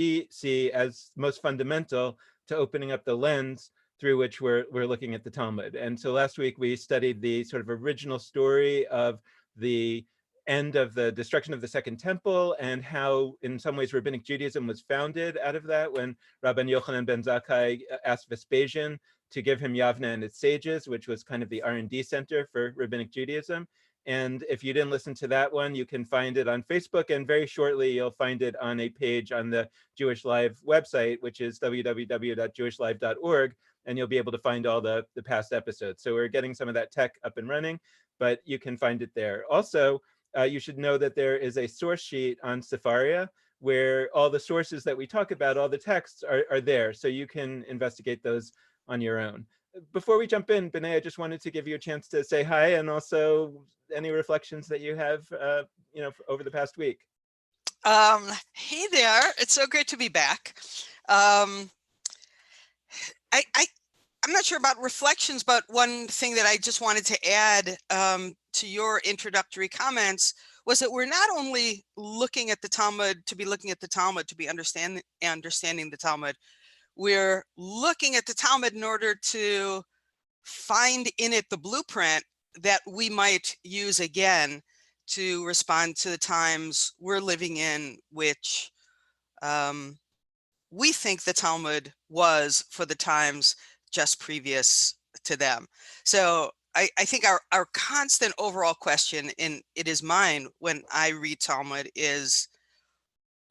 we see as most fundamental to opening up the lens through which we're looking at the Talmud. And so last week we studied the sort of original story of the end of the destruction of the Second Temple and how, in some ways, Rabbinic Judaism was founded out of that when Rabban Yochanan ben Zakkai asked Vespasian to give him Yavne and its sages, which was kind of the R&D center for Rabbinic Judaism. And if you didn't listen to that one, you can find it on Facebook, and very shortly you'll find it on a page on the Jewish Live website, which is www.jewishlive.org, and you'll be able to find all the past episodes. So we're getting some of that tech up and running, but you can find it there. Also, you should know that there is a source sheet on Sefaria where all the sources that we talk about, all the texts are there, so you can investigate those on your own. Before we jump in, Benay, I just wanted to give you a chance to say hi, and also any reflections that you have, over the past week. Hey there, it's so great to be back. I'm not sure about reflections, but one thing that I just wanted to add to your introductory comments was that we're not only looking at the Talmud to be understanding the Talmud, we're looking at the Talmud in order to find in it the blueprint that we might use again to respond to the times we're living in, which we think the Talmud was for the times just previous to them. So I think our constant overall question, and it is mine when I read Talmud, is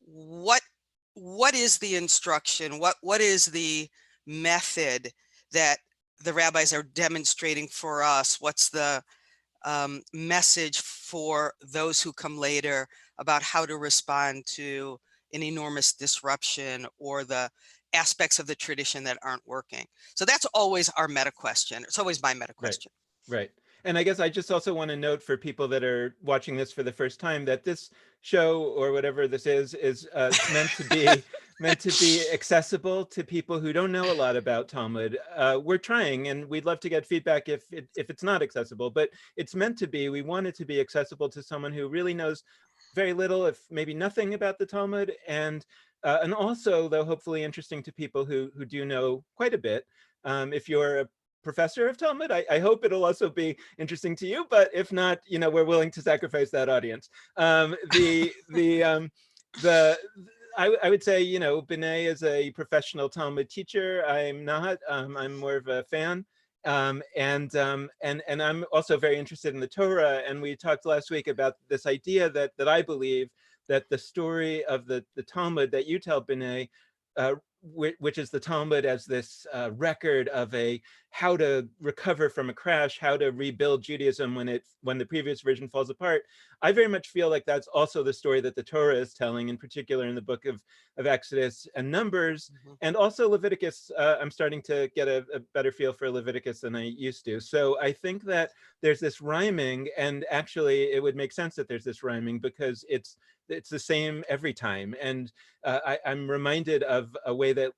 what is the instruction? What is the method that the rabbis are demonstrating for us? What's the message for those who come later about how to respond to an enormous disruption or the aspects of the tradition that aren't working? So that's always our meta question. It's always my meta question. Right. And I guess I just also want to note for people that are watching this for the first time that this show, or whatever this is meant to be accessible to people who don't know a lot about Talmud. We're trying, and we'd love to get feedback if it's not accessible, but it's meant to be. We want it to be accessible to someone who really knows very little, if maybe nothing, about the Talmud, and also, though, hopefully interesting to people who do know quite a bit. If you're a professor of Talmud, I hope it'll also be interesting to you, but if not, we're willing to sacrifice that audience. I would say, Benay is a professional Talmud teacher. I'm not. I'm more of a fan. And I'm also very interested in the Torah. And we talked last week about this idea that I believe that the story of the Talmud that you tell, Benay, which is the Talmud as this record of how to recover from a crash, how to rebuild Judaism when the previous version falls apart. I very much feel like that's also the story that the Torah is telling, in particular in the book of Exodus and Numbers, and also Leviticus. I'm starting to get a better feel for Leviticus than I used to. So I think that there's this rhyming, and actually it would make sense that there's this rhyming because it's the same every time. And I'm reminded of a way that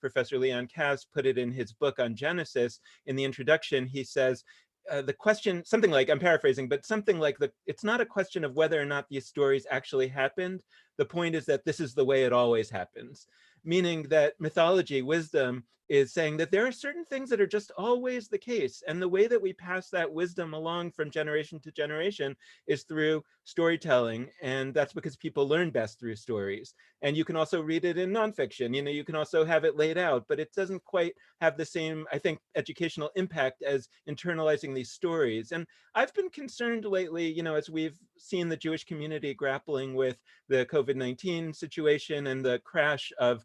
Professor Leon Kass put it in his book on Genesis. In the introduction, he says, the question, something like, I'm paraphrasing, but something like it's not a question of whether or not these stories actually happened. The point is that this is the way it always happens. Meaning that mythology, wisdom, is saying that there are certain things that are just always the case. And the way that we pass that wisdom along from generation to generation is through storytelling. And that's because people learn best through stories. And you can also read it in nonfiction. You can also have it laid out, but it doesn't quite have the same, I think, educational impact as internalizing these stories. And I've been concerned lately, as we've seen the Jewish community grappling with the COVID-19 situation and the crash of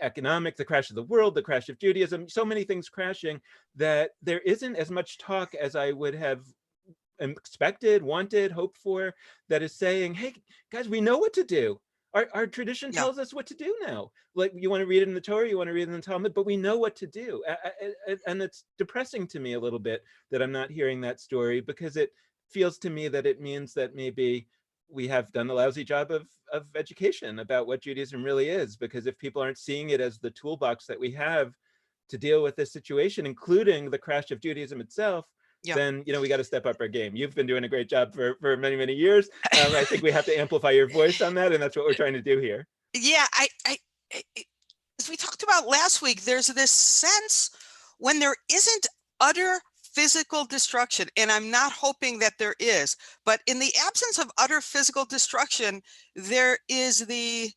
economics, the crash of the world, the crash of Judaism, so many things crashing, that there isn't as much talk as I would have expected, wanted, hoped for, that is saying, hey, guys, we know what to do. Our tradition tells us what to do now. Like, you want to read it in the Torah, you want to read it in the Talmud, but we know what to do. And it's depressing to me a little bit that I'm not hearing that story, because it feels to me that it means that maybe we have done a lousy job of education about what Judaism really is, because if people aren't seeing it as the toolbox that we have to deal with this situation, including the crash of Judaism itself, then we got to step up our game. You've been doing a great job for many, many years. I think we have to amplify your voice on that, and that's what we're trying to do here. Yeah, as we talked about last week, there's this sense when there isn't utter physical destruction, and I'm not hoping that there is, but in the absence of utter physical destruction, there is the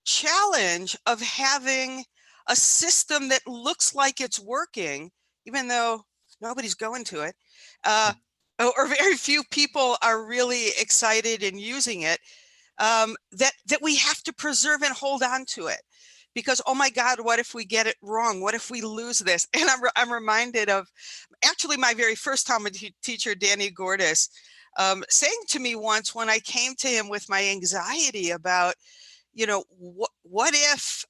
challenge of having a system that looks like it's working, even though nobody's going to it, or very few people are really excited in using it, that we have to preserve and hold on to it. Because, oh my God, what if we get it wrong? What if we lose this? And I'm reminded of actually my very first Talmud teacher, Danny Gordis, saying to me once when I came to him with my anxiety about, what if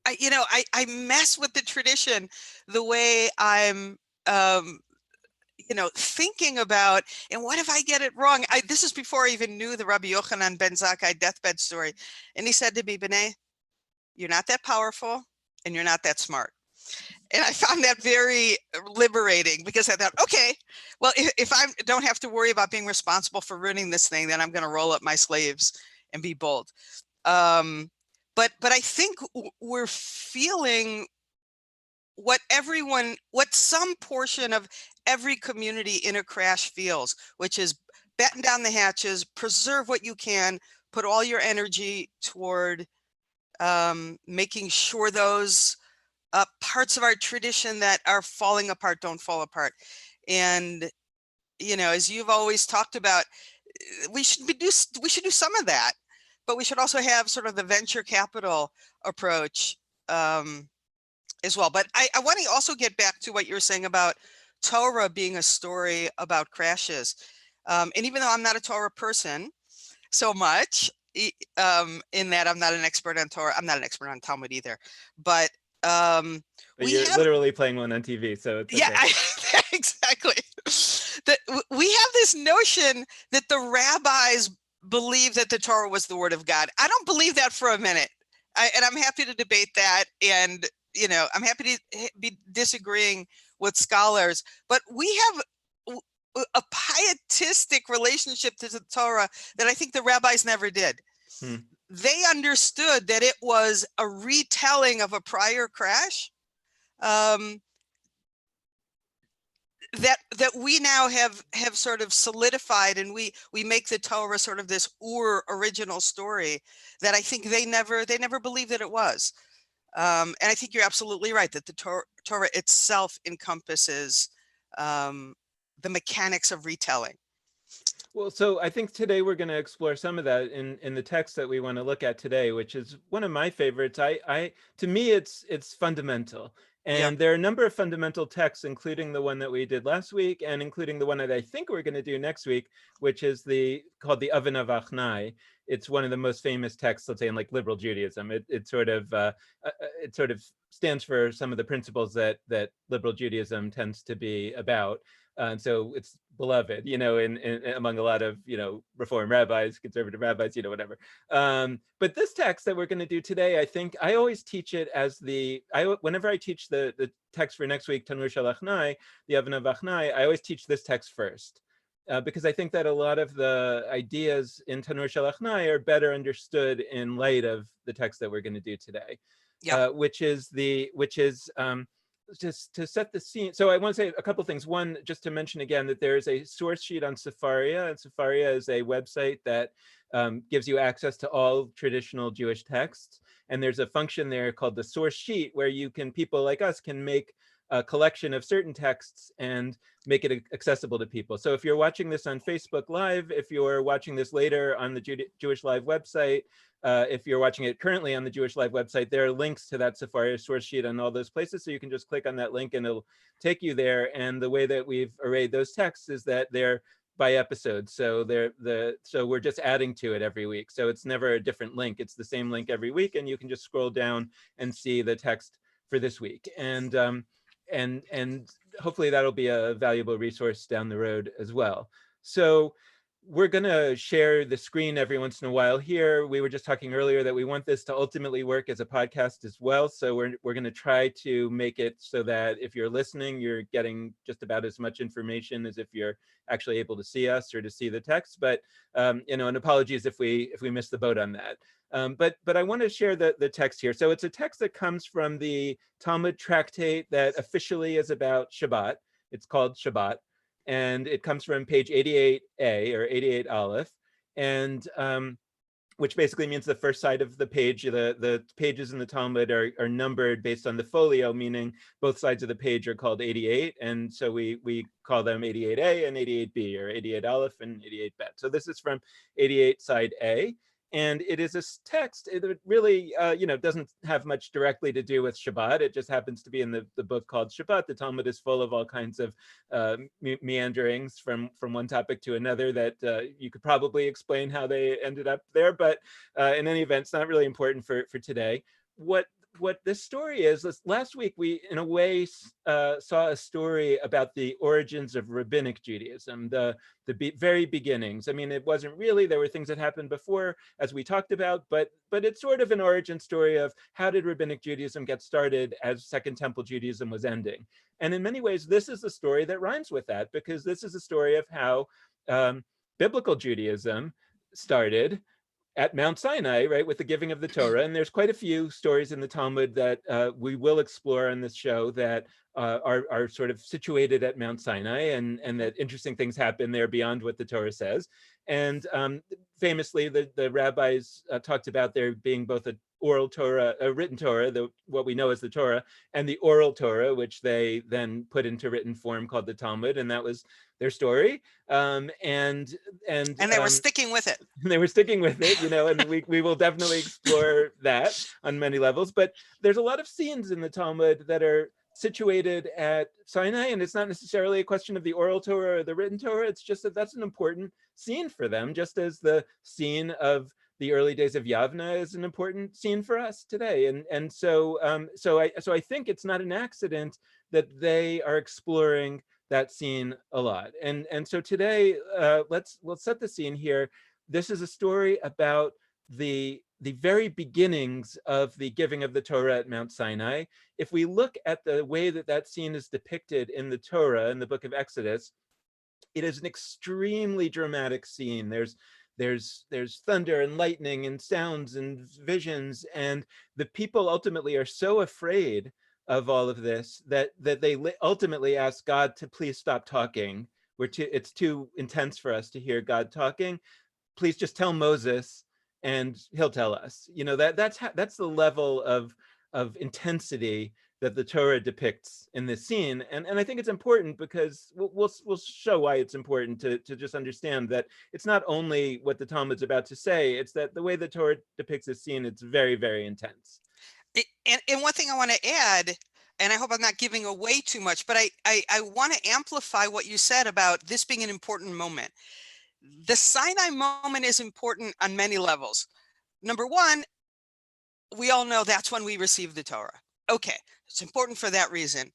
I mess with the tradition the way I'm, thinking about, and what if I get it wrong? This is before I even knew the Rabbi Yochanan ben Zakkai deathbed story. And he said to me, Benay, you're not that powerful and you're not that smart. And I found that very liberating, because I thought, okay, well, if I don't have to worry about being responsible for ruining this thing, then I'm going to roll up my sleeves and be bold. But I think we're feeling what some portion of every community in a crash feels, which is batten down the hatches, preserve what you can, put all your energy toward making sure those parts of our tradition that are falling apart don't fall apart. And, as you've always talked about, we should do some of that, but we should also have sort of the venture capital approach as well. But I want to also get back to what you were saying about Torah being a story about crashes. And even though I'm not a Torah person so much, in that I'm not an expert on Torah, I'm not an expert on Talmud either. But But we you're have, literally playing one on TV, so it's yeah, okay. exactly. That we have this notion that the rabbis believe that the Torah was the word of God. I don't believe that for a minute. And I'm happy to debate that. And, I'm happy to be disagreeing with scholars, but we have a pietistic relationship to the Torah that I think the rabbis never did. They understood that it was a retelling of a prior crash, that we now have sort of solidified, and we make the Torah sort of this original story that I think they never believed that it was. And I think you're absolutely right that the Torah itself encompasses the mechanics of retelling. Well, so I think today we're going to explore some of that in the text that we want to look at today, which is one of my favorites. To me, it's fundamental. Yeah. And there are a number of fundamental texts, including the one that we did last week, and including the one that I think we're going to do next week, which is called the Oven of Achnai. It's one of the most famous texts, let's say, in like liberal Judaism. It sort of stands for some of the principles that liberal Judaism tends to be about. And so it's beloved, in among a lot of, Reform rabbis, conservative rabbis, whatever. But this text that we're going to do today, I think I always teach it as whenever I teach the text for next week, Tanur Shel Achnai, the Oven of Achnai, I always teach this text first. Because I think that a lot of the ideas in Tanur Shel Achnai are better understood in light of the text that we're going to do today, Yeah. which is just to set the scene. So I want to say a couple of things. One, just to mention again that there is a source sheet on Sefaria, and Sefaria is a website that gives you access to all traditional Jewish texts. And there's a function there called the source sheet where people like us can make a collection of certain texts and make it accessible to people. So if you're watching this on Facebook Live, if you're watching this later on the Jewish Live website, if you're watching it currently on the Jewish Live website, there are links to that Sefaria source sheet and all those places. So you can just click on that link and it'll take you there. And the way that we've arrayed those texts is that they're by episode. So so we're just adding to it every week. So it's never a different link. It's the same link every week. And you can just scroll down and see the text for this week. And hopefully that'll be a valuable resource down the road as well. So we're going to share the screen every once in a while here. We were just talking earlier that we want this to ultimately work as a podcast as well. So we're going to try to make it so that if you're listening, you're getting just about as much information as if you're actually able to see us or to see the text. But you know, and apologies if we miss the boat on that. But I want to share the text here. So it's a text that comes from the Talmud tractate that officially is about Shabbat. It's called Shabbat, and it comes from page 88a or 88 Aleph, and which basically means the first side of the page. The pages in the Talmud are numbered based on the folio, meaning both sides of the page are called 88, and so we call them 88a and 88b, or 88 Aleph and 88 Bet. So this is from 88 side A. And it is a text. It really, you know, doesn't have much directly to do with Shabbat. It just happens to be in the book called Shabbat. The Talmud is full of all kinds of meanderings from one topic to another that you could probably explain how they ended up there. But in any event, it's not really important for today. What this story is, last week we, in a way, saw a story about the origins of rabbinic Judaism, the very beginnings. I mean, it wasn't really, there were things that happened before, as we talked about, but it's sort of an origin story of how did rabbinic Judaism get started as Second Temple Judaism was ending. And in many ways, this is a story that rhymes with that, because this is a story of how biblical Judaism started at Mount Sinai, right, with the giving of the Torah. And there's quite a few stories in the Talmud that we will explore on this show that are sort of situated at Mount Sinai, and that interesting things happen there beyond what the Torah says. And famously, the rabbis talked about there being both a oral Torah, a written Torah, what we know as the Torah, and the oral Torah, which they then put into written form called the Talmud, and that was their story. And they were sticking with it. They were sticking with it, you know, and we will definitely explore that on many levels. But there's a lot of scenes in the Talmud that are situated at Sinai, and it's not necessarily a question of the oral Torah or the written Torah. It's just that that's an important scene for them, just as the scene of the early days of Yavna is an important scene for us today. And so I think it's not an accident that they are exploring that scene a lot. And so today, let's set the scene here. This is a story about the very beginnings of the giving of the Torah at Mount Sinai. If we look at the way that scene is depicted in the Torah, in the book of Exodus, it is an extremely dramatic scene. There's thunder and lightning and sounds and visions, and the people ultimately are so afraid of all of this that they ultimately ask God to please stop talking. It's too intense for us to hear God talking. Please just tell Moses and he'll tell us. You know, that's the level of intensity that the Torah depicts in this scene. And I think it's important because we'll show why it's important to just understand that it's not only what the Talmud's about to say, it's that the way the Torah depicts this scene, it's very, very intense. And one thing I want to add, and I hope I'm not giving away too much, but I want to amplify what you said about this being an important moment. The Sinai moment is important on many levels. Number one, we all know that's when we receive the Torah. Okay, it's important for that reason.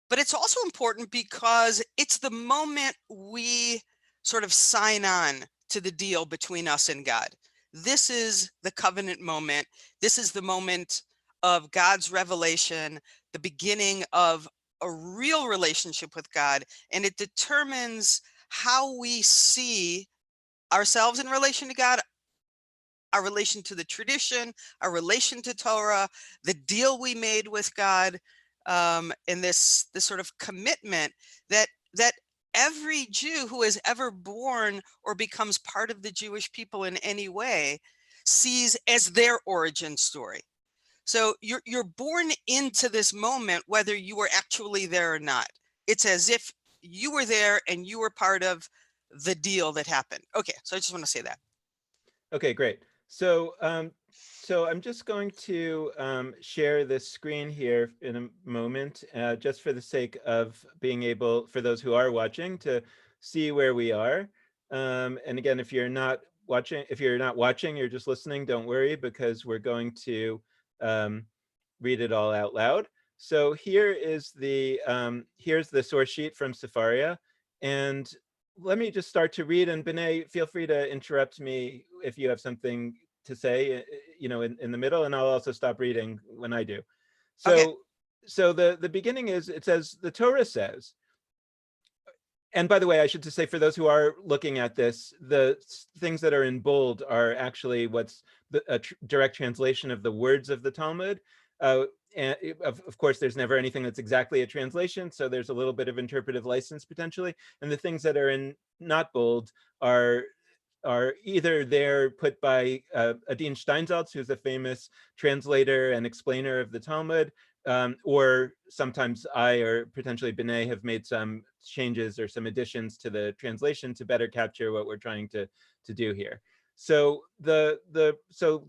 But it's also important because it's the moment we sort of sign on to the deal between us and God. This is the covenant moment. This is the moment of God's revelation, the beginning of a real relationship with God, and it determines how we see ourselves in relation to God, our relation to the tradition, our relation to Torah, the deal we made with God, and this sort of commitment that every Jew who is ever born or becomes part of the Jewish people in any way sees as their origin story. So you're born into this moment, whether you were actually there or not. It's as if you were there and you were part of the deal that happened. Okay, so I just want to say that. Okay, great. So so I'm just going to share this screen here in a moment, just for the sake of being able, for those who are watching, to see where we are. And again, if you're not watching, you're just listening, don't worry, because we're going to read it all out loud. So here is the here's the source sheet from Sefaria, and let me just start to read, and Benay, feel free to interrupt me if you have something to say, in the middle, and I'll also stop reading when I do. Okay. So the beginning is, it says, the Torah says, and by the way, I should just say, for those who are looking at this, the things that are in bold are actually what's a direct translation of the words of the Talmud. And of course, there's never anything that's exactly a translation, so there's a little bit of interpretive license potentially. And the things that are in not bold are either they're put by Adin Steinsaltz, who's a famous translator and explainer of the Talmud, or sometimes I or potentially Benay have made some changes or some additions to the translation to better capture what we're trying to do here. So the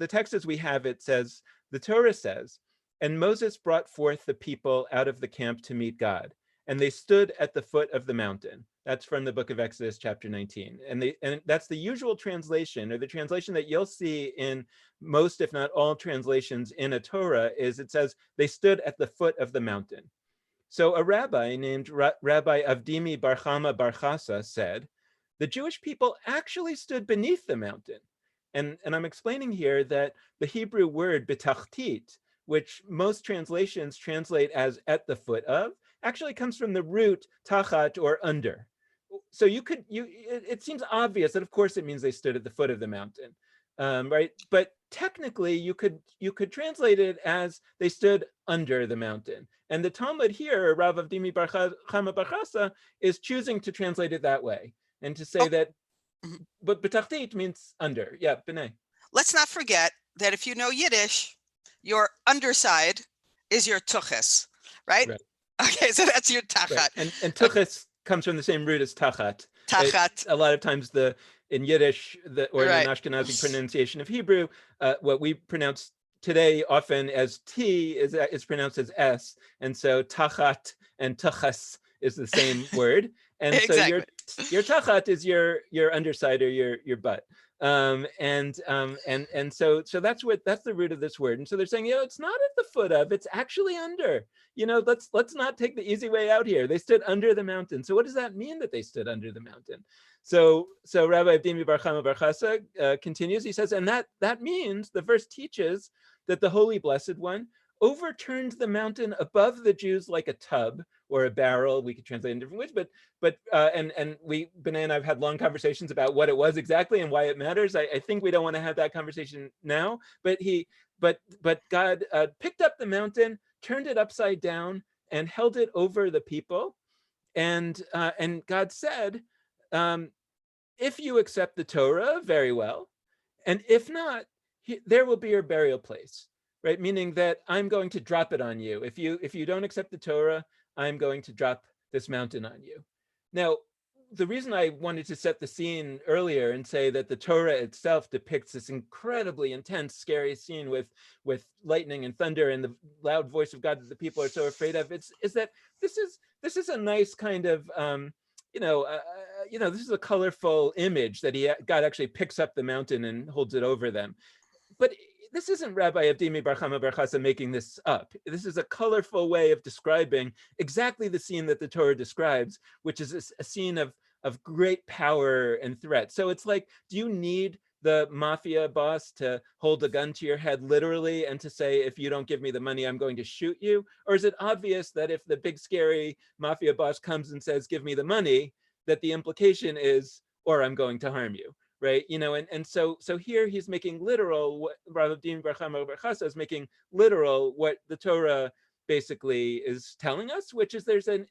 text as we have it says, the Torah says, and Moses brought forth the people out of the camp to meet God, and they stood at the foot of the mountain. That's from the book of Exodus, chapter 19. And that's the usual translation, or the translation that you'll see in most, if not all, translations in a Torah, is it says they stood at the foot of the mountain. So a rabbi named Rabbi Avdimi Bar Chama Bar Chasa said, the Jewish people actually stood beneath the mountain. And I'm explaining here that the Hebrew word betachtit, which most translations translate as at the foot of, actually comes from the root tachat, or under. So it seems obvious that of course it means they stood at the foot of the mountain, right? But technically you could translate it as they stood under the mountain. And the Talmud here, Rav Avdimi Bar Chama Bar Chasa, is choosing to translate it that way and to say that, Mhm. but betachtit means under. Yeah, Benay. Let's not forget that if you know Yiddish, your underside is your tuchus, right? Right. Okay, so that's your Right. tachat. And Okay, tuchus comes from the same root as tachat. tachat, A lot of times in Yiddish, or in an right. Ashkenazi pronunciation of Hebrew, what we pronounce today often as T is pronounced as S. And so tachat and tuchas is the same word. And so Exactly. your tachat is your underside, or your butt. And so that's the root of this word. And so they're saying, it's not at the foot of, it's actually under. Let's not take the easy way out here. They stood under the mountain. So what does that mean, that they stood under the mountain? So Rabbi Avdimi Bar Chama Bar Chasa continues. He says, and that means, the verse teaches that the Holy Blessed One overturned the mountain above the Jews like a tub or a barrel. We could translate in different ways, but Benay and I've had long conversations about what it was exactly and why it matters. I think we don't want to have that conversation now, but God picked up the mountain, turned it upside down, and held it over the people. And God said, if you accept the Torah, very well. And if not, there will be your burial place, right? Meaning that I'm going to drop it on you. If you don't accept the Torah, I'm going to drop this mountain on you. Now, the reason I wanted to set the scene earlier and say that the Torah itself depicts this incredibly intense, scary scene with lightning and thunder and the loud voice of God that the people are so afraid of, is that this is a nice kind of this is a colorful image that God actually picks up the mountain and holds it over them. But this isn't Rabbi Avdimi Bar Chama Bar Chasa making this up. This is a colorful way of describing exactly the scene that the Torah describes, which is a scene of great power and threat. So it's like, do you need the mafia boss to hold a gun to your head literally and to say, if you don't give me the money, I'm going to shoot you? Or is it obvious that if the big scary mafia boss comes and says, give me the money, that the implication is, or I'm going to harm you? Right, and so here he's making literal what Rav Avdimi Bar Chama Bar Chasa is making literal what the Torah basically is telling us, which is there's a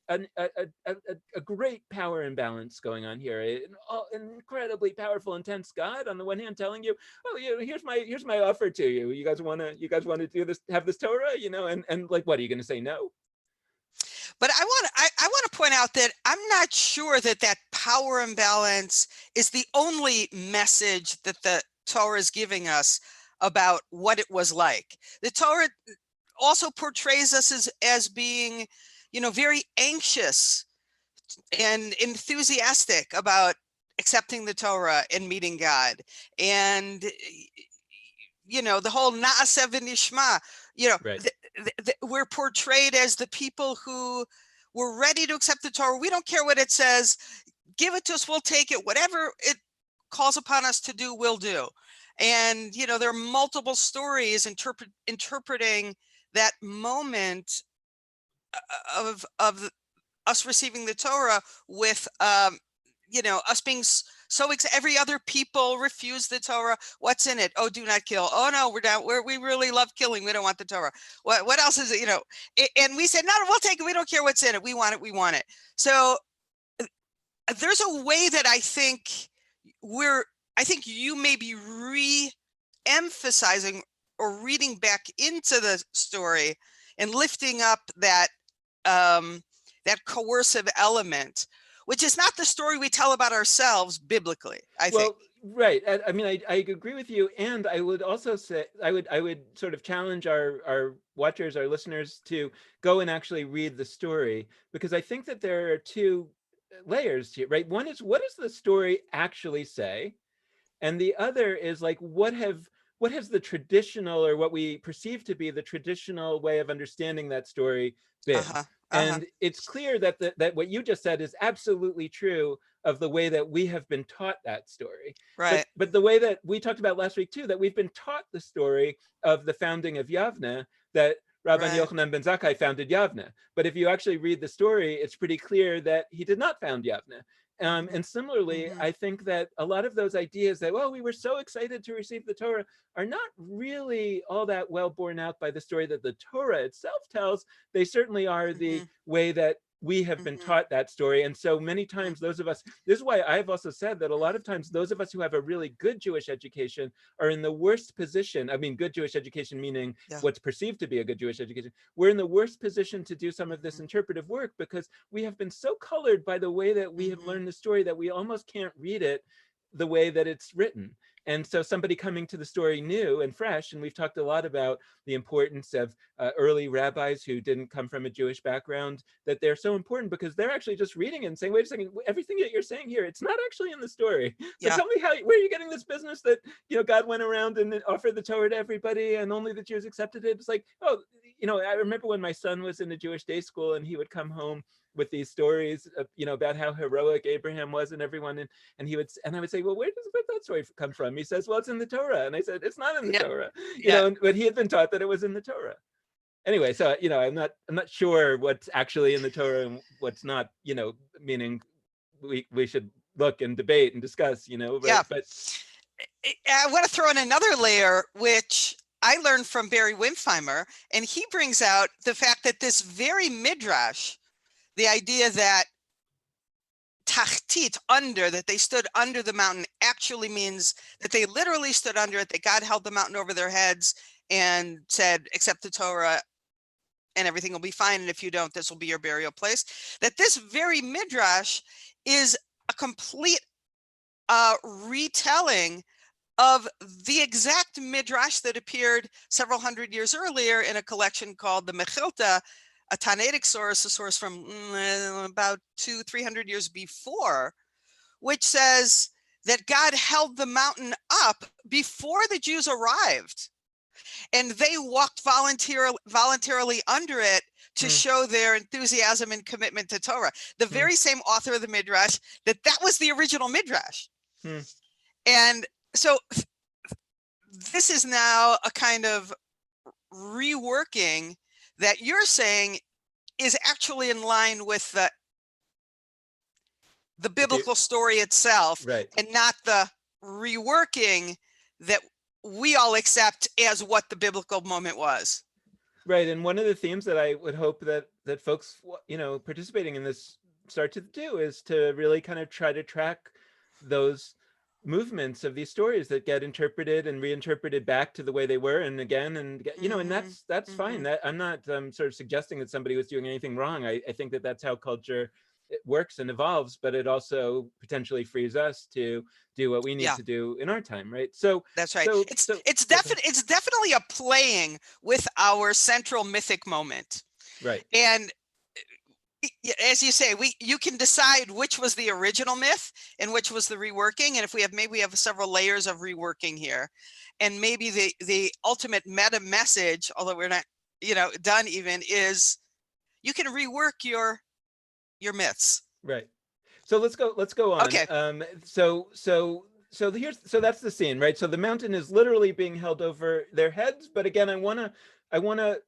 great power imbalance going on here. An incredibly powerful, intense God on the one hand telling you, oh, here's my offer to you. You guys want to do this, have this Torah, and like, what are you going to say no? But I want to point out that I'm not sure that power imbalance is the only message that the Torah is giving us about what it was like. The Torah also portrays us as being, very anxious and enthusiastic about accepting the Torah and meeting God. And, the whole Na'aseh v'nishma, Right. we're portrayed as the people who were ready to accept the Torah. We don't care what it says. give it to us, we'll take it. Whatever it calls upon us to do, we'll do. And, you know, there are multiple stories interpreting that moment of us receiving the Torah with, you know, us being so every other people refuse the Torah. What's in it? Oh, do not kill. Oh no, we're down. We really love killing. We don't want the Torah. What else is it? You know, and we said, no, we'll take it. We don't care what's in it. We want it. We want it. So there's a way that I think you may be re-emphasizing or reading back into the story and lifting up that that coercive element, which is not the story we tell about ourselves biblically, I think. Right. I mean, I agree with you. And I would also say, I would sort of challenge our watchers, our listeners, to go and actually read the story, because I think that there are two layers here, right? One is, what does the story actually say? And the other is like, what has the traditional, or what we perceive to be the traditional way of understanding that story been? And it's clear that that what you just said is absolutely true of the way that we have been taught that story. Right. But the way that we talked about last week too, that we've been taught the story of the founding of Yavne, that Rabban Yochanan ben Zakkai founded Yavne. But if you actually read the story, it's pretty clear that he did not found Yavne. And similarly, I think that a lot of those ideas that, well, we were so excited to receive the Torah, are not really all that well borne out by the story that the Torah itself tells. They certainly are the way that we have been taught that story. And so many times those of us, this is why I've also said that a lot of times those of us who have a really good Jewish education are in the worst position. I mean, good Jewish education meaning what's perceived to be a good Jewish education. We're in the worst position to do some of this interpretive work, because we have been so colored by the way that we have learned the story that we almost can't read it the way that it's written. And so somebody coming to the story new and fresh, and we've talked a lot about the importance of early rabbis who didn't come from a Jewish background, that they're so important because they're actually just reading it and saying, wait a second, everything that you're saying here, it's not actually in the story. So tell me where are you getting this business that, you know, God went around and offered the Torah to everybody and only the Jews accepted it? It's like, oh, you know, I remember when my son was in a Jewish day school and he would come home with these stories, you know, about how heroic Abraham was and everyone, and he would, and I would say, well, where does that story come from? He says, well, it's in the Torah, and I said, it's not in the Torah, you know, but he had been taught that it was in the Torah. Anyway, so you know, I'm not sure what's actually in the Torah and what's not, you know, meaning we should look and debate and discuss, you know. But I want to throw in another layer, which I learned from Barry Wimpheimer, and he brings out the fact that this very midrash, the idea that tachtit, under, that they stood under the mountain, actually means that they literally stood under it, that God held the mountain over their heads and said, accept the Torah and everything will be fine, and if you don't, this will be your burial place. That this very midrash is a complete retelling of the exact midrash that appeared several hundred years earlier in a collection called the Mechilta, a Tannaitic source, a source from about 200-300 years before, which says that God held the mountain up before the Jews arrived, and they walked voluntarily under it to show their enthusiasm and commitment to Torah. The very same author of the midrash, that was the original midrash. And so this is now a kind of reworking that you're saying is actually in line with the biblical story itself, and not the reworking that we all accept as what the biblical moment was. Right. And one of the themes that I would hope that folks, you know, participating in this start to do is to really kind of try to track those movements of these stories that get interpreted and reinterpreted back to the way they were, and again, and you know, and that's fine. That I'm not sort of suggesting that somebody was doing anything wrong. I think that that's how culture works and evolves, but it also potentially frees us to do what we need to do in our time, right? So that's right. It's definitely a playing with our central mythic moment, right? And as you say, you can decide which was the original myth and which was the reworking. And if maybe we have several layers of reworking here, and maybe the ultimate meta message, although we're not, you know, done even, is you can rework your myths. Right. So let's go on. Okay. So that's the scene, right? So the mountain is literally being held over their heads. But again, I wanna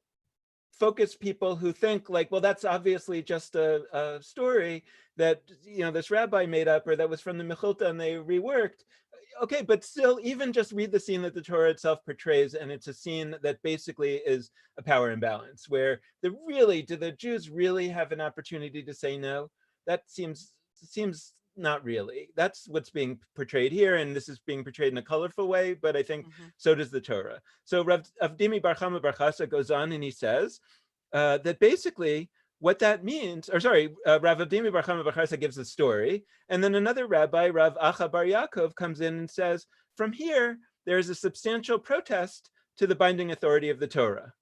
focus people who think like, well, that's obviously just a story that this rabbi made up, or that was from the Mechilta and they reworked. Okay, but still, even just read the scene that the Torah itself portrays, and it's a scene that basically is a power imbalance, where do the Jews really have an opportunity to say no? That seems not really. That's what's being portrayed here, and this is being portrayed in a colorful way, but I think so does the Torah. So Rav Avdimi Bar Chama Bar Chasa goes on and he says that basically what that means, or sorry, Rav Avdimi Bar Chama Bar Chasa gives a story, and then another rabbi, Rav Acha Bar Yaakov, comes in and says, from here, there is a substantial protest to the binding authority of the Torah.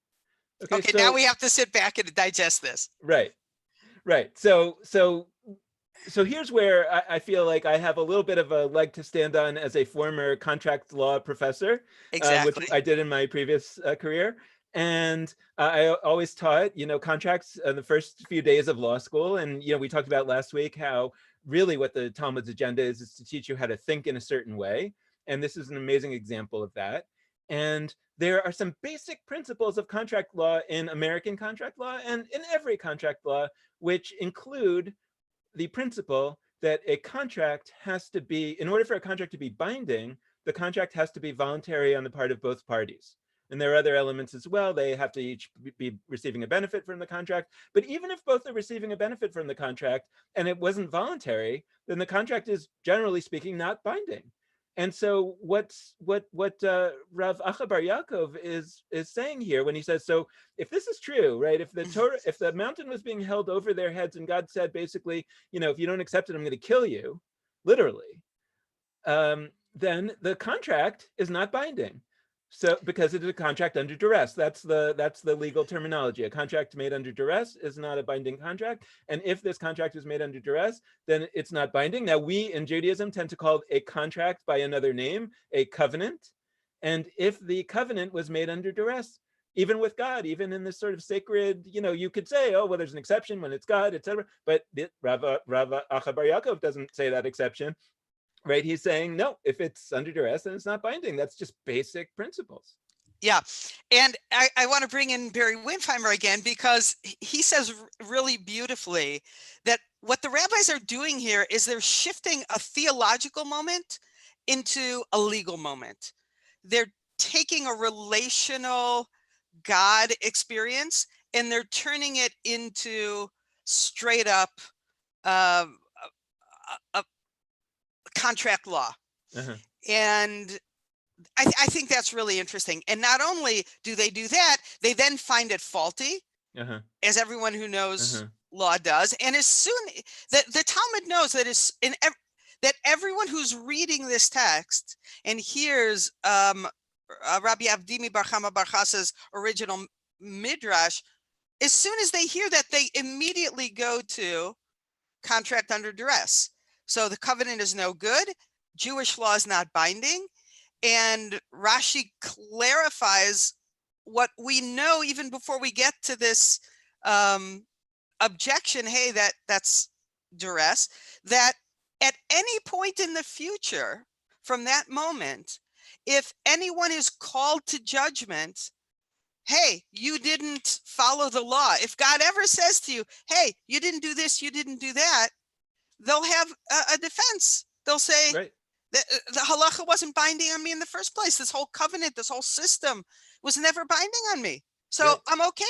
Okay, so now we have to sit back and digest this. Right. So here's where I feel like I have a little bit of a leg to stand on as a former contract law professor, Exactly. which I did in my previous career. And I always taught, contracts in the first few days of law school. And, we talked about last week how really what the Talmud's agenda is to teach you how to think in a certain way. And this is an amazing example of that. And there are some basic principles of contract law in American contract law and in every contract law, which include the principle that a contract has to be, in order for a contract to be binding, the contract has to be voluntary on the part of both parties. And there are other elements as well. They have to each be receiving a benefit from the contract. But even if both are receiving a benefit from the contract and it wasn't voluntary, then the contract is, generally speaking, not binding. And so what Rav Acha Bar Yaakov is saying here when he says, so if this is true, right? If the Torah, if the mountain was being held over their heads and God said basically, if you don't accept it, I'm going to kill you, literally, then the contract is not binding. So because it is a contract under duress, that's the legal terminology. A contract made under duress is not a binding contract. And if this contract is made under duress, then it's not binding. Now, we in Judaism tend to call a contract by another name, a covenant. And if the covenant was made under duress, even with God, even in this sort of sacred, you could say, oh, well, there's an exception when it's God, etc. But Rav Acha Bar Yaakov doesn't say that exception. Right, he's saying, no, if it's under duress, then it's not binding. That's just basic principles. Yeah, and I want to bring in Barry Windheimer again, because he says really beautifully that what the rabbis are doing here is they're shifting a theological moment into a legal moment. They're taking a relational God experience and they're turning it into straight up a contract law. And I think that's really interesting. And not only do they do that, they then find it faulty, as everyone who knows law does. And as soon that the Talmud knows that that everyone who's reading this text and hears Rabbi Avdimi Bar Chama Bar Chasa's original midrash, as soon as they hear that, they immediately go to contract under duress. So the covenant is no good. Jewish law is not binding. And Rashi clarifies what we know even before we get to this objection, hey, that's duress, that at any point in the future from that moment, if anyone is called to judgment, hey, you didn't follow the law. If God ever says to you, hey, you didn't do this, you didn't do that, they'll have a defense. They'll say, right, the halacha wasn't binding on me in the first place. This whole covenant, this whole system was never binding on me. So right, I'm okay.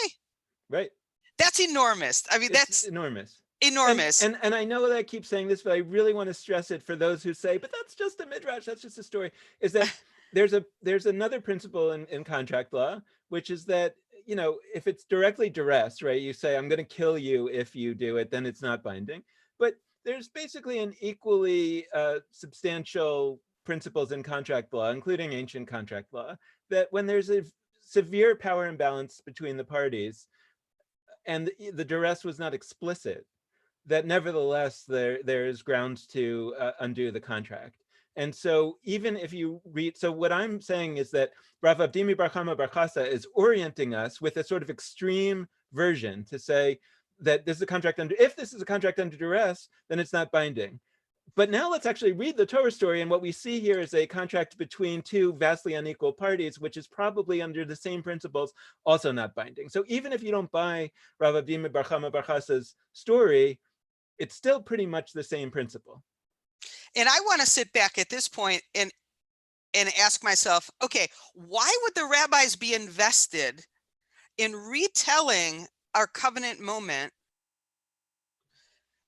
Right. That's enormous. I mean, that's enormous. Enormous. And I know that I keep saying this, but I really want to stress it for those who say, but that's just a midrash, that's just a story, is that there's another principle in contract law, which is that, if it's directly duress, right, you say, I'm going to kill you if you do it, then it's not binding. But there's basically an equally substantial principles in contract law, including ancient contract law, that when there's a severe power imbalance between the parties and the duress was not explicit, that nevertheless there is grounds to undo the contract. And so even if you read, so what I'm saying is that Rav Avdimi Bar Chama Bar Chasa is orienting us with a sort of extreme version to say, that this is a contract under, if this is a contract under duress, then it's not binding. But now let's actually read the Torah story, and what we see here is a contract between two vastly unequal parties, which is probably under the same principles, also not binding. So even if you don't buy Rav Avdima bar Chama bar Chassa's story, it's still pretty much the same principle. And I want to sit back at this point and ask myself, okay, why would the rabbis be invested in retelling our covenant moment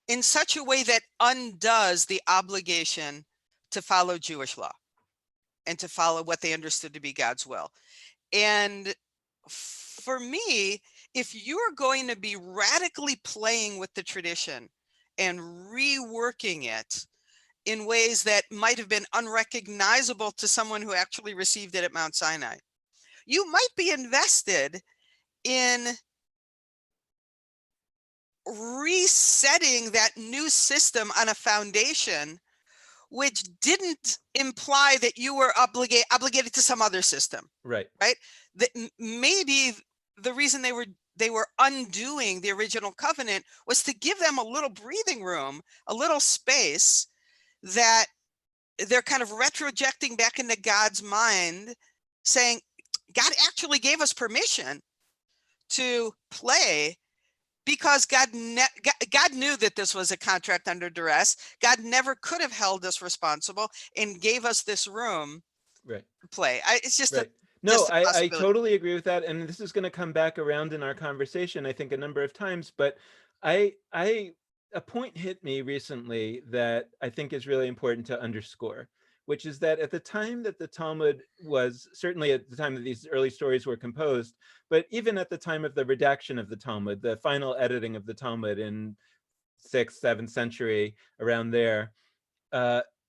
in such a way that undoes the obligation to follow Jewish law and to follow what they understood to be God's will? And for me, if you're going to be radically playing with the tradition and reworking it in ways that might have been unrecognizable to someone who actually received it at Mount Sinai, you might be invested in resetting that new system on a foundation which didn't imply that you were obligated to some other system. Right. That maybe the reason they were undoing the original covenant was to give them a little breathing room, a little space, that they're kind of retrojecting back into God's mind, saying, God actually gave us permission to play because God knew that this was a contract under duress. God never could have held us responsible and gave us this room to play. It's just right. I totally agree with that. And this is going to come back around in our conversation, I think, a number of times. But a point hit me recently that I think is really important to underscore, which is that at the time that the Talmud was, certainly at the time that these early stories were composed, but even at the time of the redaction of the Talmud, the final editing of the Talmud in 6th, 7th century, around there,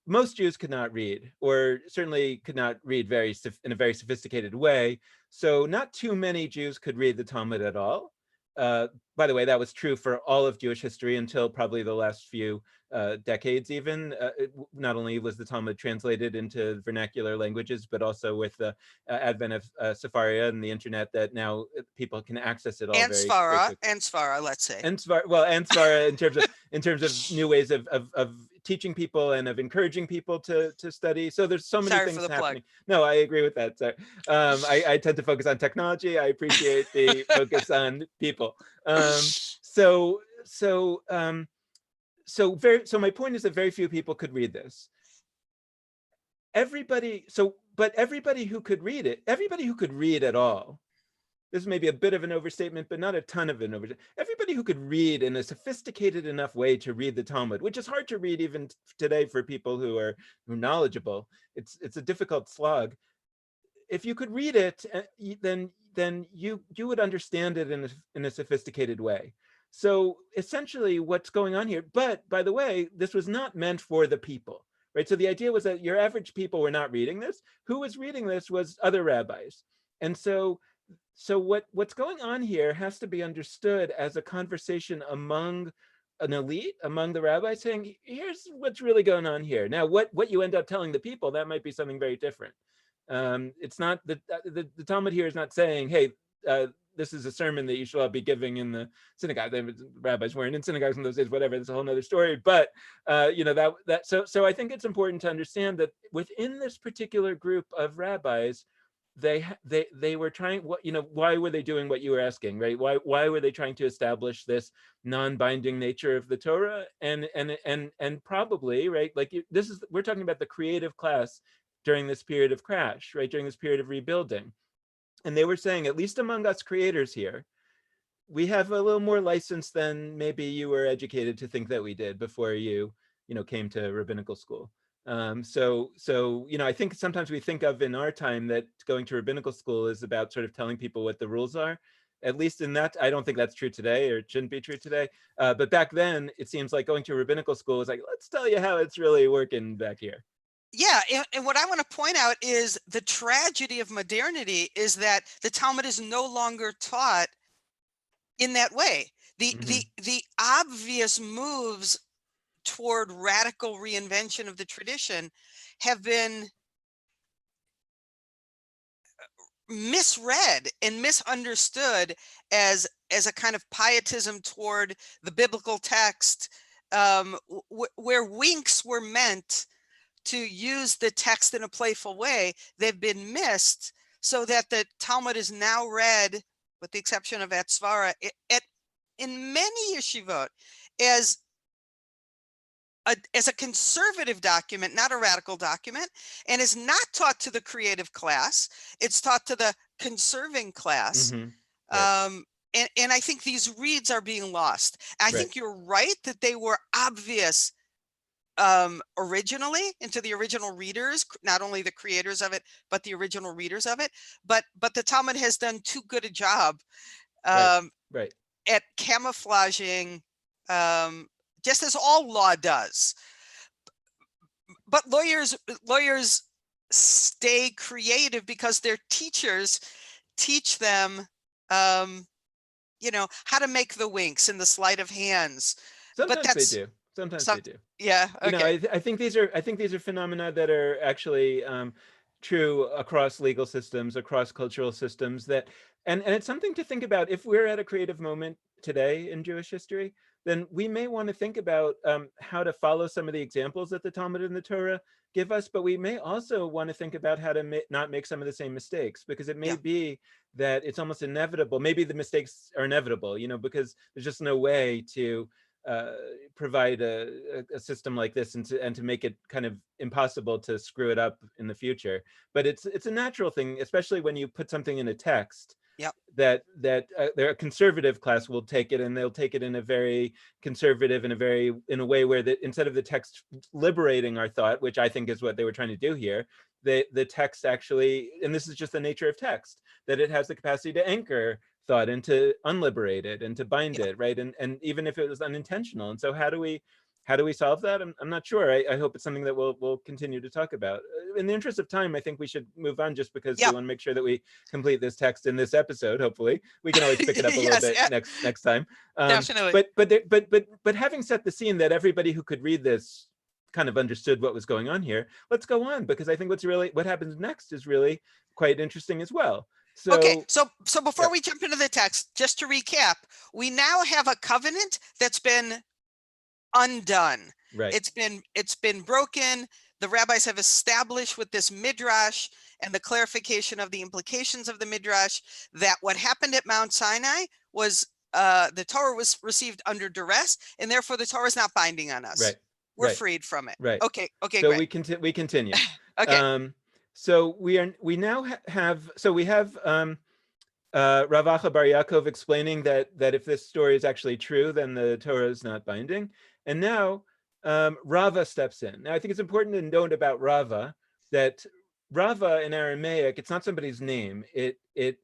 most Jews could not read, or certainly could not read in a very sophisticated way. So not too many Jews could read the Talmud at all. By the way, that was true for all of Jewish history until probably the last few decades even. Not only was the Talmud translated into vernacular languages, but also with the advent of Sefaria and the internet, that now people can access it all and very Sfara, quickly. And Sfara, let's say. And Sfara in terms of new ways of teaching people and of encouraging people to study. So there's so many things happening. No, I agree with that. Sorry. I tend to focus on technology. I appreciate the focus on people. So my point is that very few people could read this. But everybody who could read it, everybody who could read at all, this may be a bit of an overstatement, but not a ton of an overstatement. Everybody who could read in a sophisticated enough way to read the Talmud, which is hard to read even today for people who are knowledgeable. It's a difficult slog. If you could read it, then you would understand it in a sophisticated way. So essentially what's going on here, but by the way, this was not meant for the people, right? So the idea was that your average people were not reading this. Who was reading this was other rabbis. And so what's going on here has to be understood as a conversation among an elite, among the rabbis, saying, here's what's really going on here. Now, what you end up telling the people, that might be something very different. It's not the Talmud here is not saying, hey, this is a sermon that you should all be giving in the synagogue. The rabbis weren't in synagogues in those days, whatever, that's a whole nother story. But so I think it's important to understand that within this particular group of rabbis, they were trying, why were they doing what you were asking, right? Why were they trying to establish this non-binding nature of the Torah? And probably, right, like we're talking about the creative class during this period of crash, right, during this period of rebuilding. And they were saying, at least among us creators here, we have a little more license than maybe you were educated to think that we did before you came to rabbinical school. So I think sometimes we think of in our time that going to rabbinical school is about sort of telling people what the rules are. At least in that, I don't think that's true today, or it shouldn't be true today. But back then, it seems like going to a rabbinical school is like, let's tell you how it's really working back here. Yeah, and what I want to point out is the tragedy of modernity is that the Talmud is no longer taught in that way. The obvious moves toward radical reinvention of the tradition have been misread and misunderstood as a kind of pietism toward the biblical text, where winks were meant to use the text in a playful way. They've been missed, so that the Talmud is now read, with the exception of at Svara, in many yeshivot as a conservative document, not a radical document, and is not taught to the creative class. It's taught to the conserving class. Right. And I think these reads are being lost. I think you're right that they were obvious originally, into the original readers, not only the creators of it, but the original readers of it. But the Talmud has done too good a job Right. at camouflaging, just as all law does. But lawyers stay creative because their teachers teach them, you know, how to make the winks and the sleight of hands. Sometimes they do. Sometimes they do. Yeah. Okay. You know, I think these are phenomena that are actually true across legal systems, across cultural systems. And it's something to think about. If we're at a creative moment today in Jewish history, then we may want to think about how to follow some of the examples that the Talmud and the Torah give us, but we may also want to think about how to not make some of the same mistakes, because it may be that it's almost inevitable. Maybe the mistakes are inevitable, you know, because there's just no way to provide a system like this and to make it kind of impossible to screw it up in the future. But it's a natural thing, especially when you put something in a text. That a conservative class will take it, and they'll take it in a very conservative, in a way where that instead of the text liberating our thought, which I think is what they were trying to do here, the text actually, and this is just the nature of text, that it has the capacity to anchor thought and to unliberate it and to bind it, right? And even if it was unintentional. And so how do we solve that? I'm not sure. I hope it's something that we'll continue to talk about. In the interest of time, I think we should move on, just because we want to make sure that we complete this text in this episode. Hopefully, we can always pick it up a little bit next time. Definitely. But having set the scene that everybody who could read this kind of understood what was going on here, let's go on, because I think what happens next is really quite interesting as well. So, okay, so before we jump into the text, just to recap, we now have a covenant that's been undone. Right. It's been broken. The rabbis have established with this midrash and the clarification of the implications of the midrash that what happened at Mount Sinai was the Torah was received under duress, and therefore the Torah is not binding on us. Right. We're freed from it. Right. Okay. So great. we continue. Okay. So we have Rav Acha Bar Yaakov explaining that if this story is actually true, then the Torah is not binding. And now Rava steps in. Now I think it's important to note about Rava that Rava in Aramaic, it's not somebody's name. If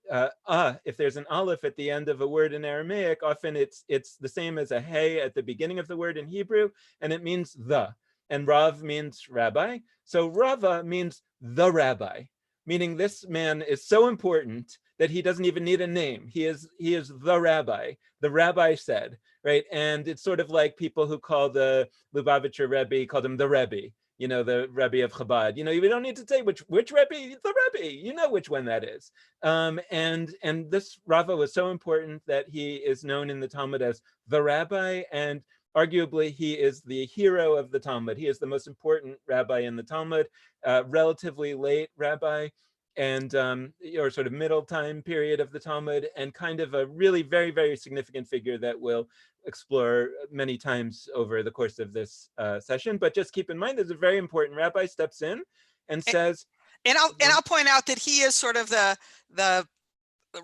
there's an aleph at the end of a word in Aramaic, often it's the same as a hey at the beginning of the word in Hebrew, and it means the. And Rav means rabbi. So Rava means the rabbi, meaning this man is so important that he doesn't even need a name. He is the rabbi. The rabbi said, right? And it's sort of like people who call the Lubavitcher Rebbe, called him the Rebbe, you know, the Rebbe of Chabad. You know, you don't need to say which Rebbe, the Rebbe, you know which one that is. And this Rava was so important that he is known in the Talmud as the rabbi, and arguably, he is the hero of the Talmud. He is the most important rabbi in the Talmud, relatively late rabbi, and or sort of middle time period of the Talmud, and kind of a really very, very significant figure that we'll explore many times over the course of this session. But just keep in mind, there's a very important rabbi steps in and says, and I'll point out that he is sort of the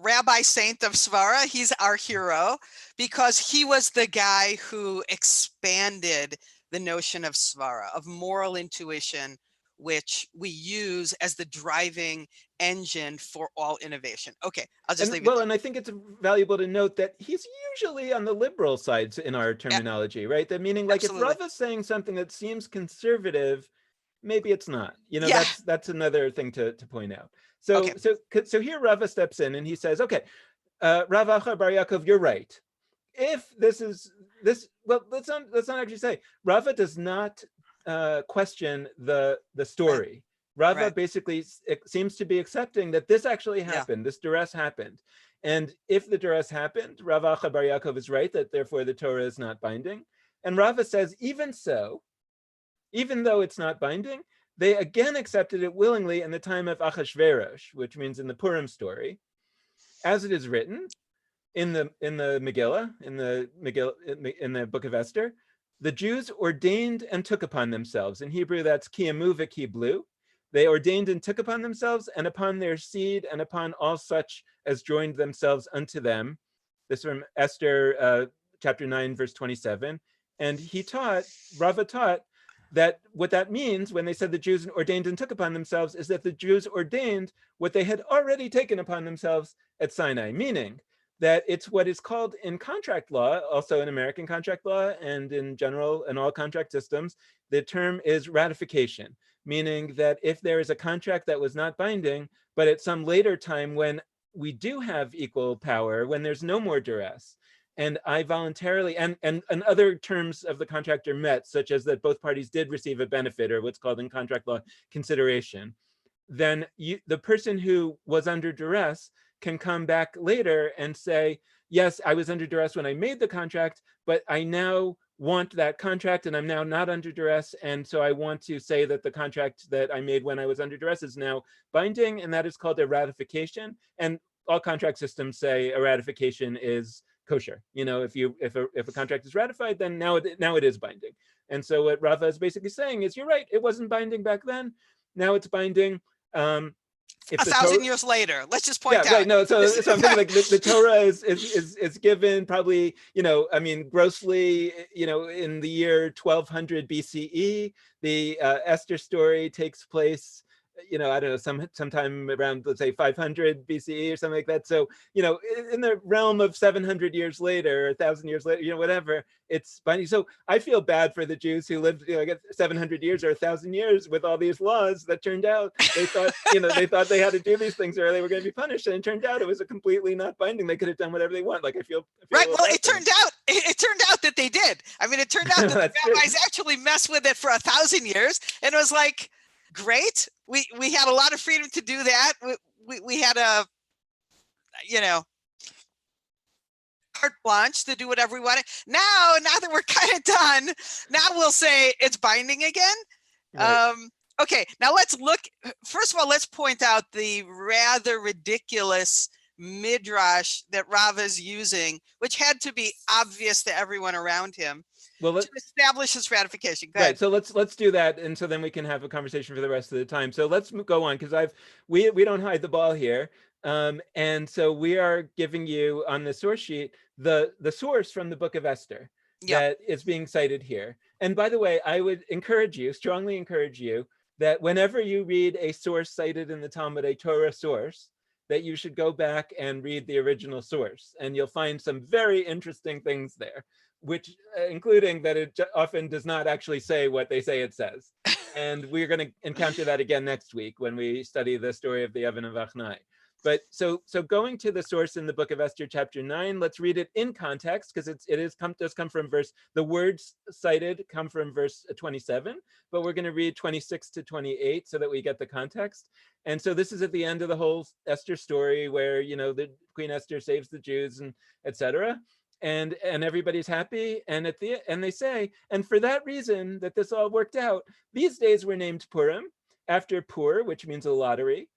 rabbi saint of Svara. He's our hero because he was the guy who expanded the notion of Svara, of moral intuition, which we use as the driving engine for all innovation. Okay, I'll just leave it there. And I think it's valuable to note that he's usually on the liberal side in our terminology, right? That meaning, like, if Rava's saying something that seems conservative, maybe it's not. You know, that's another thing to point out. So here Rava steps in and he says, okay, Rav Acha Bar Yaakov, you're right. If this, well, let's not actually say, Rava does not question the story. Rava Right. basically seems to be accepting that this actually Yeah. happened, this duress happened. And if the duress happened, Rav Acha Bar Yaakov is right that therefore the Torah is not binding. And Rava says, even so, even though it's not binding, they again accepted it willingly in the time of Achashverosh, which means in the Purim story, as it is written in the Megillah, in the Book of Esther. The Jews ordained and took upon themselves. In Hebrew, that's kiyamu v'kiblu. They ordained and took upon themselves, and upon their seed, and upon all such as joined themselves unto them. This is from Esther chapter 9, verse 27. And Rava taught, that what that means when they said the Jews ordained and took upon themselves is that the Jews ordained what they had already taken upon themselves at Sinai, meaning that it's what is called in contract law, also in American contract law and in general in all contract systems, the term is ratification, meaning that if there is a contract that was not binding, but at some later time when we do have equal power, when there's no more duress, and I voluntarily, and other terms of the contract are met, such as that both parties did receive a benefit, or what's called in contract law consideration, then the person who was under duress can come back later and say, yes, I was under duress when I made the contract, but I now want that contract and I'm now not under duress. And so I want to say that the contract that I made when I was under duress is now binding, and that is called a ratification. And all contract systems say a ratification is kosher. If a contract is ratified, then now it is binding. And so what Rava is basically saying is, you're right, it wasn't binding back then. Now it's binding. If 1,000 years later, let's just point yeah, out. right. No, so I'm thinking like the Torah is given probably, grossly, in the year 1200 BCE. The Esther story takes place, I don't know, sometime around, let's say, 500 BCE or something like that. So, in the realm of 700 years later, 1,000 years later, whatever, it's binding. So I feel bad for the Jews who lived, 700 years or 1,000 years with all these laws that turned out they thought, they thought they had to do these things or they were going to be punished. And it turned out it was a completely not binding. They could have done whatever they want. Like, I feel right. Well, it turned out that they did. I mean, it turned out that the rabbis actually messed with it for 1,000 years. And it was like, great. We had a lot of freedom to do that. We had a, carte blanche to do whatever we wanted. Now that we're kind of done, now we'll say it's binding again. Right. Okay, now let's look. First of all, let's point out the rather ridiculous midrash that Rava is using, which had to be obvious to everyone around him. Well, to establish his ratification. Go ahead. So let's do that, and so then we can have a conversation for the rest of the time. So let's go on, because we don't hide the ball here, and so we are giving you on the source sheet the source from the Book of Esther that is being cited here. And by the way, I would strongly encourage you, that whenever you read a source cited in the Talmud, a Torah source, that you should go back and read the original source, and you'll find some very interesting things there, which including that it often does not actually say what they say it says. And we're going to encounter that again next week when we study the story of the Evan of Achnai. But so going to the source in the Book of Esther, chapter 9, let's read it in context, because does come from the words cited come from verse 27, but we're going to read 26 to 28 so that we get the context. And so this is at the end of the whole Esther story, where the Queen Esther saves the Jews and etc. And everybody's happy, and they say, and for that reason that this all worked out, these days were named Purim, after Pur, which means a lottery.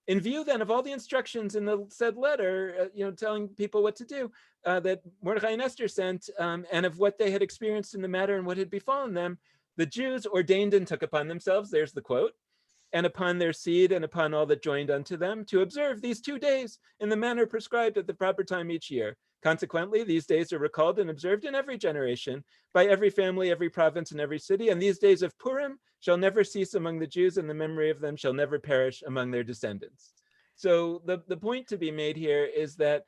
In view then of all the instructions in the said letter, telling people what to do, that Mordechai and Esther sent, and of what they had experienced in the matter and what had befallen them, the Jews ordained and took upon themselves, there's the quote, and upon their seed and upon all that joined unto them, to observe these 2 days in the manner prescribed at the proper time each year. Consequently, these days are recalled and observed in every generation, by every family, every province, and every city. And these days of Purim shall never cease among the Jews, and the memory of them shall never perish among their descendants. So the point to be made here is that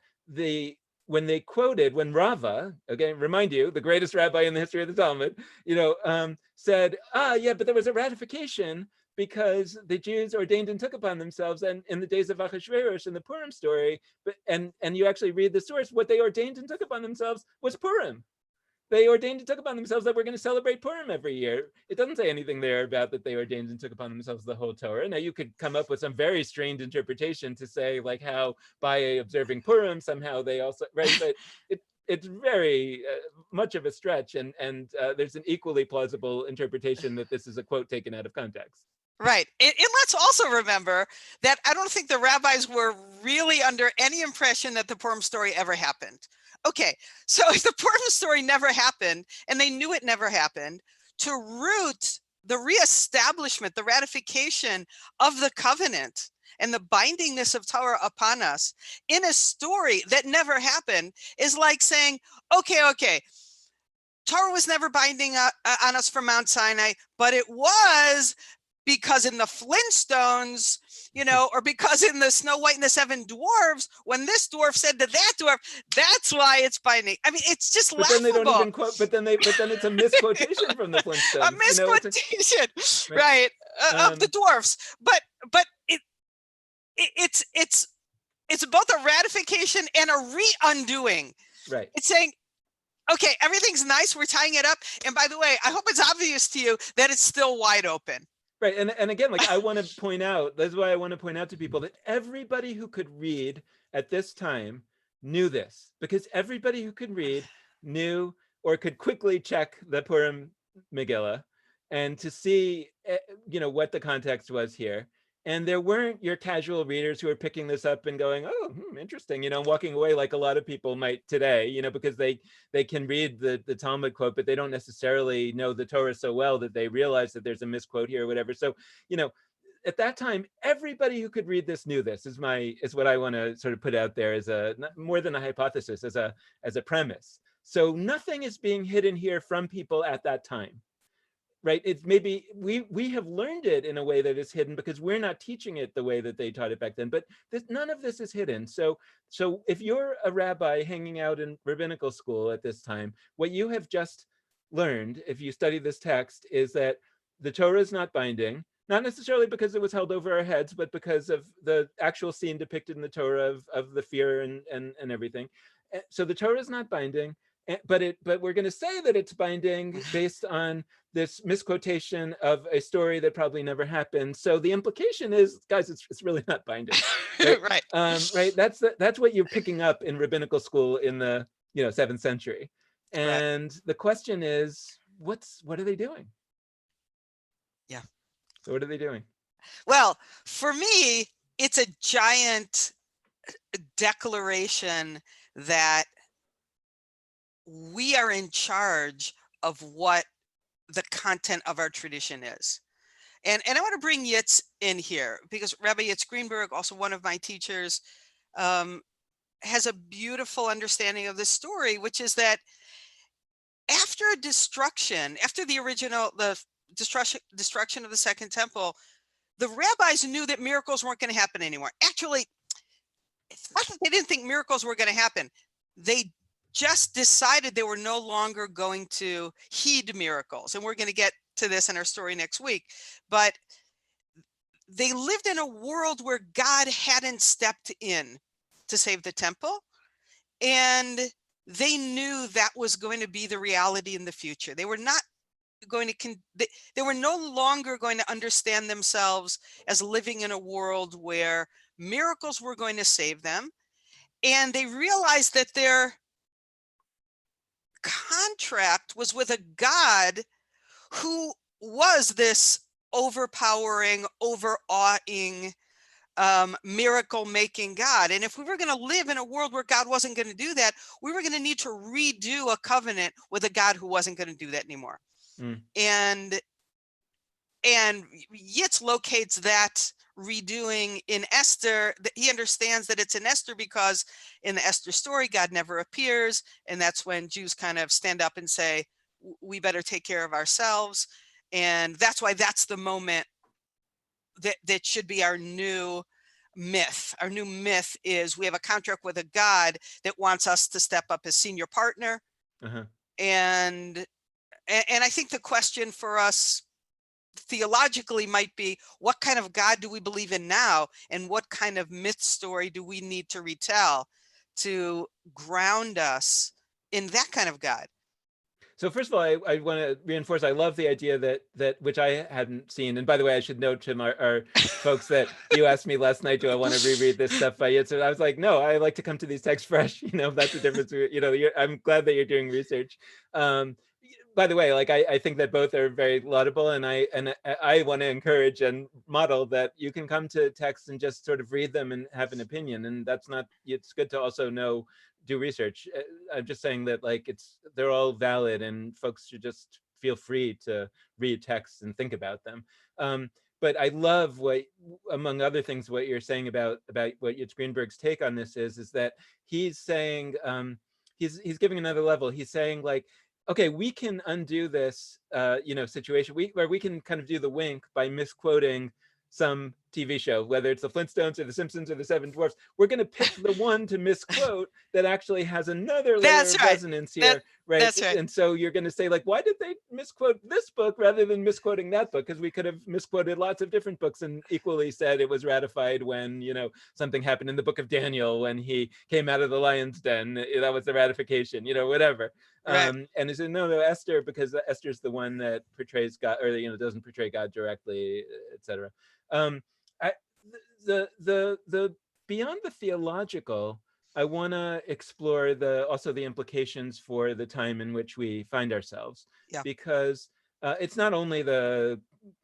when Rava, again, remind you, the greatest rabbi in the history of the Talmud, said, but there was a ratification because the Jews ordained and took upon themselves, and in the days of Achashverosh in the Purim story, and you actually read the source, what they ordained and took upon themselves was Purim. they ordained and took upon themselves that we're going to celebrate Purim every year. It doesn't say anything there about that they ordained and took upon themselves the whole Torah. Now, you could come up with some very strange interpretation to say, like, how by observing Purim, somehow they also, right? But it's very much of a stretch, and there's an equally plausible interpretation that this is a quote taken out of context. Right. And let's also remember that I don't think the rabbis were really under any impression that the Purim story ever happened. Okay, so if the Purim story never happened, and they knew it never happened, to root the reestablishment, the ratification of the covenant and the bindingness of Torah upon us in a story that never happened is like saying, okay, Torah was never binding on us from Mount Sinai, but it was because in the Flintstones, or because in the Snow White and the Seven Dwarfs, when this dwarf said to that dwarf, that's why it's binding. I mean, it's just laughable. Then they don't even quote. But then it's a misquotation from the Flintstones. A misquotation, right? Of the dwarfs. But it's both a ratification and a re-undoing. Right. It's saying, okay, everything's nice. We're tying it up. And by the way, I hope it's obvious to you that it's still wide open. Right. And again, like, I want to point out, that's why I want to point out to people that everybody who could read at this time knew this, because everybody who could read knew or could quickly check the Purim Megillah and to see, what the context was here. And there weren't your casual readers who are picking this up and going, oh, interesting, walking away like a lot of people might today, because they can read the Talmud quote, but they don't necessarily know the Torah so well that they realize that there's a misquote here or whatever. So, at that time, everybody who could read this knew this, is what I want to sort of put out there as more than a hypothesis, as a premise. So nothing is being hidden here from people at that time. Right. It's maybe we have learned it in a way that is hidden because we're not teaching it the way that they taught it back then. But none of this is hidden. So if you're a rabbi hanging out in rabbinical school at this time, what you have just learned, if you study this text, is that the Torah is not binding, not necessarily because it was held over our heads, but because of the actual scene depicted in the Torah of the fear and everything. So the Torah is not binding. But we're going to say that it's binding based on this misquotation of a story that probably never happened. So the implication is, guys, it's really not binding, right? Right. Right. That's what you're picking up in rabbinical school in the 7th century, and right. The question is, what are they doing? Yeah. So what are they doing? Well, for me, it's a giant declaration that we are in charge of what the content of our tradition is. And I want to bring Yitz in here because Rabbi Yitz Greenberg, also one of my teachers, has a beautiful understanding of this story, which is that after the destruction of the Second Temple, the rabbis knew that miracles weren't going to happen anymore. Actually, it's not that they didn't think miracles were going to happen. They just decided they were no longer going to heed miracles. And we're going to get to this in our story next week. But they lived in a world where God hadn't stepped in to save the temple. And they knew that was going to be the reality in the future. They were not going to, they were no longer going to understand themselves as living in a world where miracles were going to save them. And they realized that their contract was with a God who was this overpowering, overawing, miracle-making God. And if we were going to live in a world where God wasn't going to do that, we were going to need to redo a covenant with a God who wasn't going to do that anymore. And Yitz locates that redoing in Esther. That he understands that it's in Esther because in the Esther story, God never appears. And that's when Jews kind of stand up and say, we better take care of ourselves. And that's why that's the moment that should be our new myth. Our new myth is we have a contract with a God that wants us to step up as senior partner. And I think the question for us theologically might be, what kind of God do we believe in now? And what kind of myth story do we need to retell to ground us in that kind of God? So first of all, I want to reinforce, I love the idea that which I hadn't seen. And by the way, I should note to our folks that you asked me last night, do I want to reread this stuff by Yitzhak? I was like, no, I like to come to these texts fresh. That's the difference. I'm glad that you're doing research. Um, by the way, like I think that both are very laudable, and I want to encourage and model that you can come to texts and just sort of read them and have an opinion. And that's not, it's good to also do research. I'm just saying that like they're all valid, and folks should just feel free to read texts and think about them. But I love what, among other things, what you're saying about what Yitz Greenberg's take on this is that he's saying he's giving another level. He's saying like, okay, we can undo this situation where we can kind of do the wink by misquoting some TV show, whether it's the Flintstones or the Simpsons or the Seven Dwarfs. We're going to pick the one to misquote that actually has another layer of resonance here, right? That's right. And so you're going to say like, why did they misquote this book rather than misquoting that book? Because we could have misquoted lots of different books and equally said it was ratified when something happened in the book of Daniel when he came out of the lion's den. That was the ratification, whatever. Right. And he said, no, Esther, because Esther's the one that portrays God, or doesn't portray God directly, etc. The beyond the theological, I want to explore also the implications for the time in which we find ourselves, because it's not only the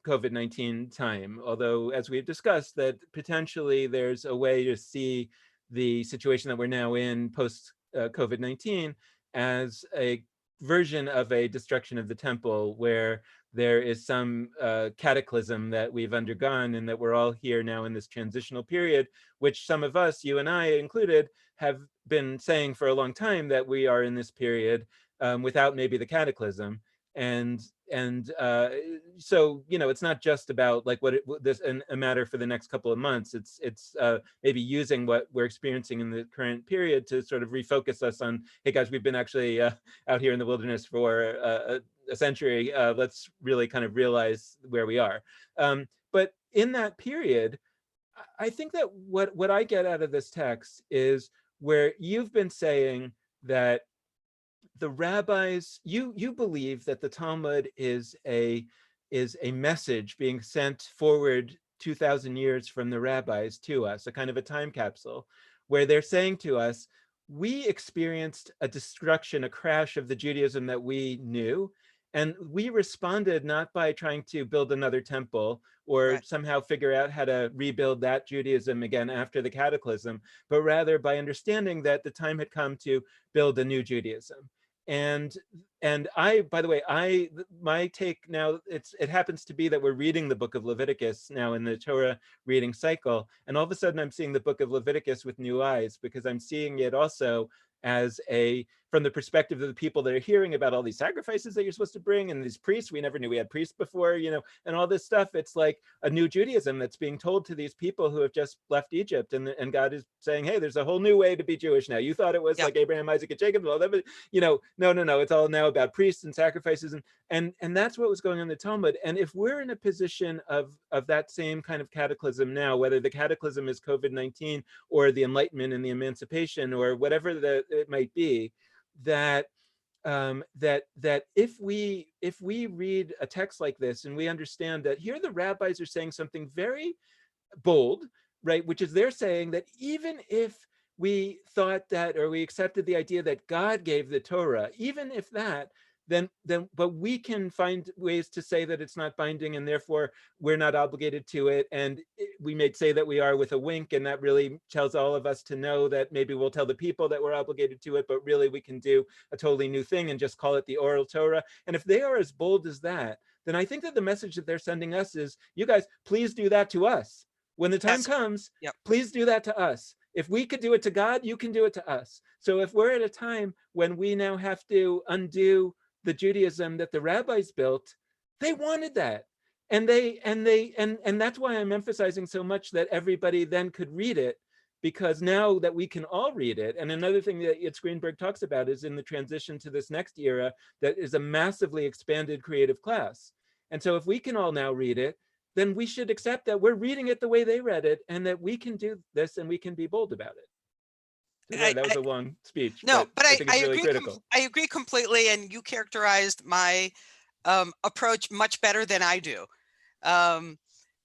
COVID-19 time, although as we've discussed that potentially there's a way to see the situation that we're now in post COVID-19 as a version of a destruction of the temple where there is some cataclysm that we've undergone and that we're all here now in this transitional period, which some of us, you and I included, have been saying for a long time that we are in this period without maybe the cataclysm. And so it's not just about like a matter for the next couple of months. It's maybe using what we're experiencing in the current period to sort of refocus us on, hey guys, we've been actually out here in the wilderness for a century. Let's really kind of realize where we are. But in that period, I think that what I get out of this text is where you've been saying that the rabbis, you believe that the Talmud is a message being sent forward 2,000 years from the rabbis to us, a kind of a time capsule, where they're saying to us, we experienced a destruction, a crash of the Judaism that we knew, and we responded not by trying to build another temple or somehow figure out how to rebuild that Judaism again after the cataclysm, but rather by understanding that the time had come to build a new Judaism. And I, by the way, my take now, it happens to be that we're reading the book of Leviticus now in the Torah reading cycle. And all of a sudden I'm seeing the book of Leviticus with new eyes, because I'm seeing it also as from the perspective of the people that are hearing about all these sacrifices that you're supposed to bring and these priests. We never knew we had priests before, and all this stuff. It's like a new Judaism that's being told to these people who have just left Egypt, and God is saying, hey, there's a whole new way to be Jewish now. You thought it was like Abraham, Isaac, and Jacob and all that, but no, it's all now about priests and sacrifices, and that's what was going on in the Talmud. And if we're in a position of that same kind of cataclysm now, whether the cataclysm is COVID-19 or the Enlightenment and the Emancipation or whatever it might be, that if we read a text like this and we understand that here the rabbis are saying something very bold, right, which is they're saying that even if we thought that, or we accepted the idea that God gave the Torah, even if that, but we can find ways to say that it's not binding and therefore we're not obligated to it. And we may say that we are with a wink, and that really tells all of us to know that maybe we'll tell the people that we're obligated to it, but really we can do a totally new thing and just call it the oral Torah. And if they are as bold as that, then I think that the message that they're sending us is, you guys, please do that to us. When the time comes, please do that to us. If we could do it to God, you can do it to us. So if we're at a time when we now have to undo the Judaism that the rabbis built, they wanted that. And that's why I'm emphasizing so much that everybody then could read it, because now that we can all read it. And another thing that Yitz Greenberg talks about is in the transition to this next era, that is a massively expanded creative class. And so if we can all now read it, then we should accept that we're reading it the way they read it, and that we can do this and we can be bold about it. Sorry, that was a long speech, no, but but I think I it's really agree. critical. I agree completely, and you characterized my approach much better than I do,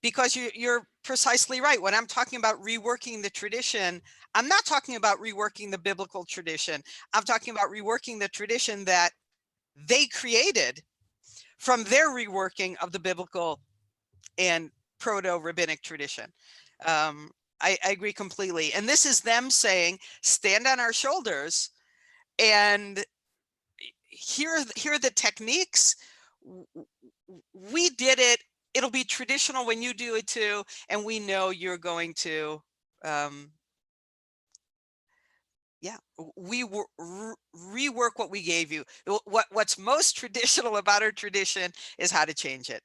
because you're precisely right. When I'm talking about reworking the tradition, I'm not talking about reworking the biblical tradition. I'm talking about reworking the tradition that they created from their reworking of the biblical and proto-rabbinic tradition. I agree completely. And this is them saying, stand on our shoulders, and here are the techniques. We did it. It'll be traditional when you do it too. And we know you're going to, yeah, we rework what we gave you. What's most traditional about our tradition is how to change it.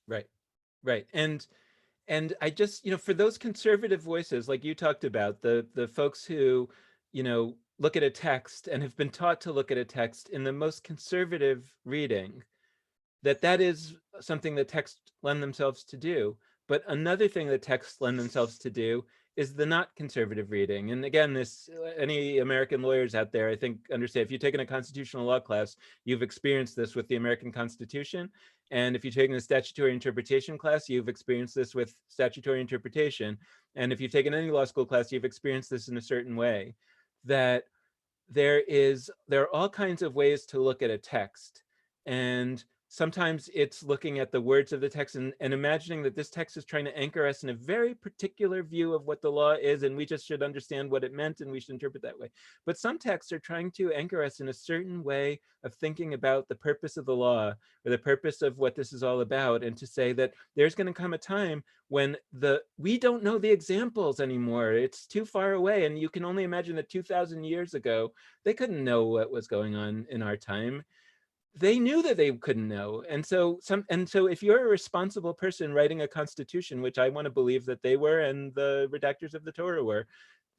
Right, right. And I just, for those conservative voices, like you talked about, the folks who, look at a text and have been taught to look at a text in the most conservative reading, that is something that texts lend themselves to do. But another thing that texts lend themselves to do is the not conservative reading. And again, any American lawyers out there, I think, understand, if you've taken a constitutional law class, you've experienced this with the American Constitution. And if you've taken a statutory interpretation class, you've experienced this with statutory interpretation. And if you've taken any law school class, you've experienced this in a certain way, that there are all kinds of ways to look at a text. And sometimes it's looking at the words of the text and imagining that this text is trying to anchor us in a very particular view of what the law is, and we just should understand what it meant and we should interpret that way. But some texts are trying to anchor us in a certain way of thinking about the purpose of the law, or the purpose of what this is all about, and to say that there's going to come a time when we don't know the examples anymore. It's too far away, and you can only imagine that 2,000 years ago, they couldn't know what was going on in our time. They knew that they couldn't know. And so if you're a responsible person writing a constitution, which I want to believe that they were, and the redactors of the Torah were,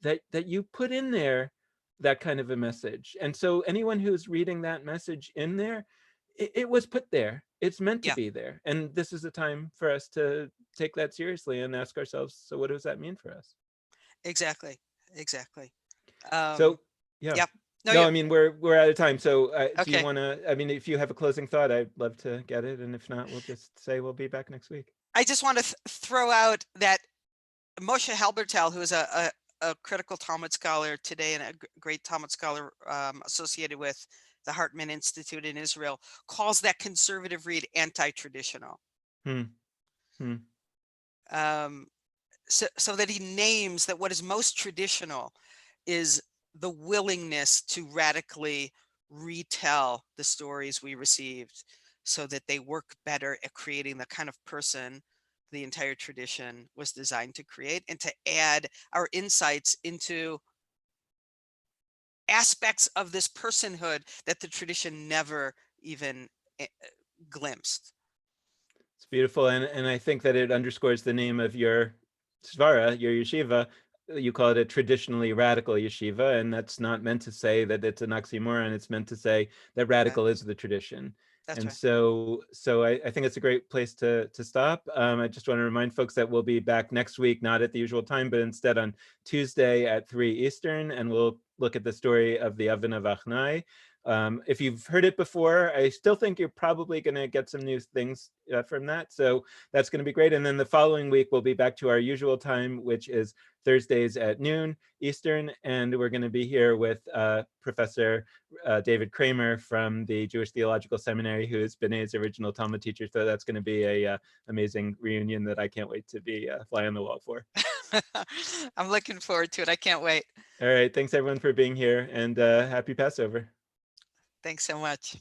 that you put in there that kind of a message. And so anyone who's reading that message in there, it was put there. It's meant to Yeah, be there. And this is a time for us to take that seriously and ask ourselves, so what does that mean for us? exactly. Exactly. So, yeah. Yeah. No, No, you I mean, we're out of time. So do you okay. want to, I mean, if you have a closing thought, I'd love to get it. And if not, we'll just say we'll be back next week. I just want to throw out that Moshe Halbertal, who is a critical Talmud scholar today and a great Talmud scholar associated with the Hartman Institute in Israel, calls that conservative read anti-traditional. Hmm. Hmm. So that he names that what is most traditional is the willingness to radically retell the stories we received so that they work better at creating the kind of person the entire tradition was designed to create, and to add our insights into aspects of this personhood that the tradition never even glimpsed. It's beautiful. And I think that it underscores the name of your svara, your yeshiva. You call it a traditionally radical yeshiva, and that's not meant to say that it's an oxymoron. It's meant to say that Yeah, radical is the tradition. that's And right. so I think it's a great place to stop. I just want to remind folks that we'll be back next week, not at the usual time, but instead on Tuesday at 3 Eastern, and we'll look at the story of the oven of Achnai. If you've heard it before, I still think you're probably going to get some new things from that. So that's going to be great. And then the following week, we'll be back to our usual time, which is Thursdays at noon Eastern. And we're going to be here with Professor David Kramer from the Jewish Theological Seminary, who is Benay's original Talmud teacher. So that's going to be a amazing reunion that I can't wait to be fly on the wall for. I'm looking forward to it. I can't wait. All right. Thanks, everyone, for being here, and happy Passover. Thanks so much.